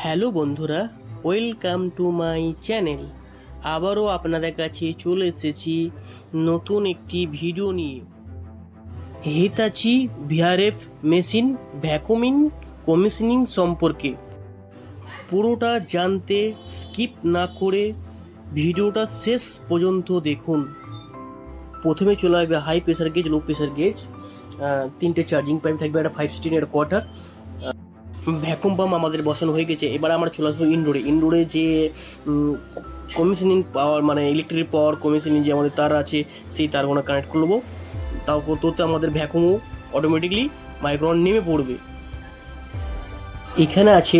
Hello বন্ধুরা, welcome to my channel. আবারও আপনাদের কাছে চলে এসেছি নতুন একটি ভিডিও নিয়ে। হিতাচি ভিআরএফ মেশিন ভ্যাকুমিং কমিশনিং সম্পর্কে পুরোটা জানতে স্কিপ না করে ভিডিওটা শেষ পর্যন্ত দেখুন। প্রথমে চলে আসবে high pressure gauge, low pressure gauge, তিনটে চার্জিং পাইপ থাকবে, একটা 516 একটা কোয়ার্টার। ভ্যাকুম পাম্প আমাদের বসানো হয়ে গেছে। এবার আমরা চলে আসবো ইনডোরে যে কমিশনিং পাওয়ার মানে ইলেকট্রিক পাওয়ার কমিশনিং যে আমাদের তার আছে, সেই তারগুলো কানেক্ট করবো। তারপর তোতে আমাদের ভ্যাকুমও অটোমেটিকলি মাইক্রোওয়াট নেমে পড়বে। এখানে আছে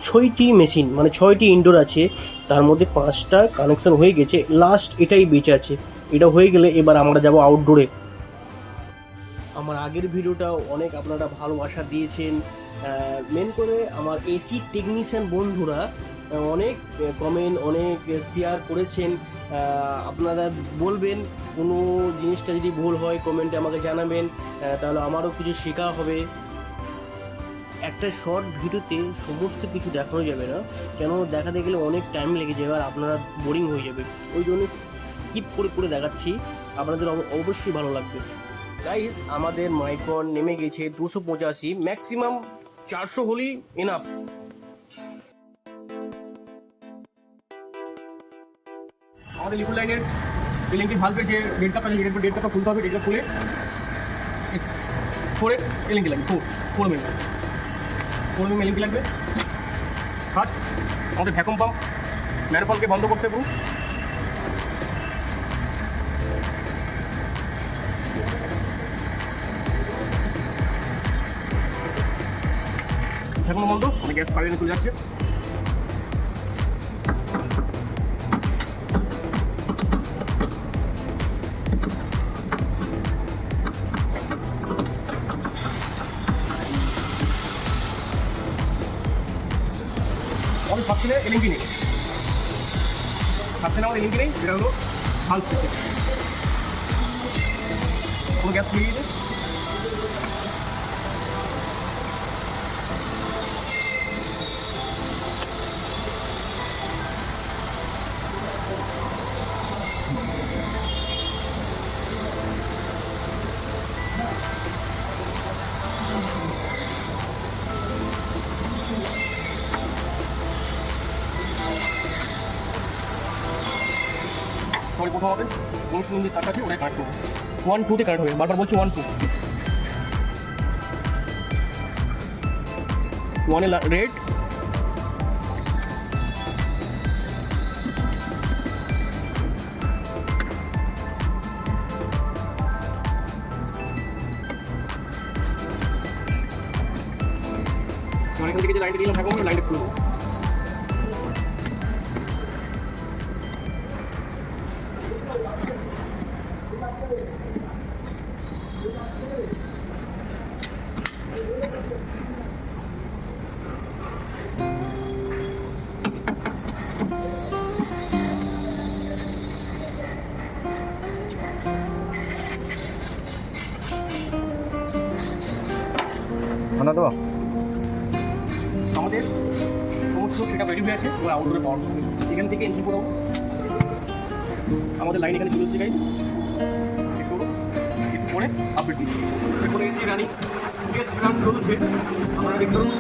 6টি মেশিন, মানে 6টি ইনডোর আছে, তার মধ্যে 5টা কানেকশন হয়ে গেছে, লাস্ট এটাই বেঁচে আছে। এটা হয়ে গেলে এবার আমরা যাব আউটডোরে। আমার আগের ভিডিওটা অনেক আপনারা ভালোবাসা দিয়েছেন, মেন করে আমার এসি টেকনিশিয়ান বন্ধুরা অনেক কমেন্ট, অনেক শেয়ার করেছেন। আপনারা বলবেন কোনো জিনিসটা যদি ভুল হয় কমেন্টে আমাকে জানাবেন, তাহলে আমারও কিছু শেখা হবে। একটা শর্ট ভিডিওতে সমস্ত কিছু দেখানো যাবে না, কেন দেখাতে গেলে অনেক টাইম লেগে যাবে আর আপনারা বোরিং হয়ে যাবে। ওই জন্য স্কিপ করে করে দেখাচ্ছি, আপনাদের অবশ্যই ভালো লাগবে। গাইস, আমাদের মাইক্রন নেমে গেছে 285, ম্যাক্সিমাম 400 হলেই এনাফ। আমাদের লিকুইড লাইনের এলএনজি ভালভের যে ডেড কাপ আছে, ডেড কাপটা খুলতে হবে। ডেড কাপ খুলে ফোরে এলএনজি লাগবে, ফোর এমএম এলএনজি লাগবে। ফার্স্ট আমাদের ভ্যাকুম পাম্প ম্যানুফালকে বন্ধ করতে হবে। ভ্যাকুম বন্ধ, মানে গ্যাস পাইপে চলে যাচ্ছে। আমাদের সাবসেনে এলএনজি নেই, সাবসেনে আমাদের এলএনজি নেই। এটা হলো ভালভ সিস্টেম, কোনো গ্যাস ফুরিয়ে গেছে। কোথাও হবে অনুষ্ঠান যে তার কাছে ওটাই কাট করবো। 1-2-তে কাট হবে, বারবার বলছি 1-2। 1 এ রেড, 1 এখান থেকে যে লাইনটা দিলাম থাকবো, লাইনটা খুলবো। আমাদের সমস্ত সেটা রেডি হয়ে আছে, ওরা আউটডোরে পাওয়ার করবে। এখান থেকে এন্ট্রি করাবো। আমাদের লাইন এখানে চলে এসেছে গাইস, চেক করবো, চেক করে আপডেট দিচ্ছি। চেক করে এসি রানিং, গ্যাস রান চলছে, আপনারা দেখতে পারুন।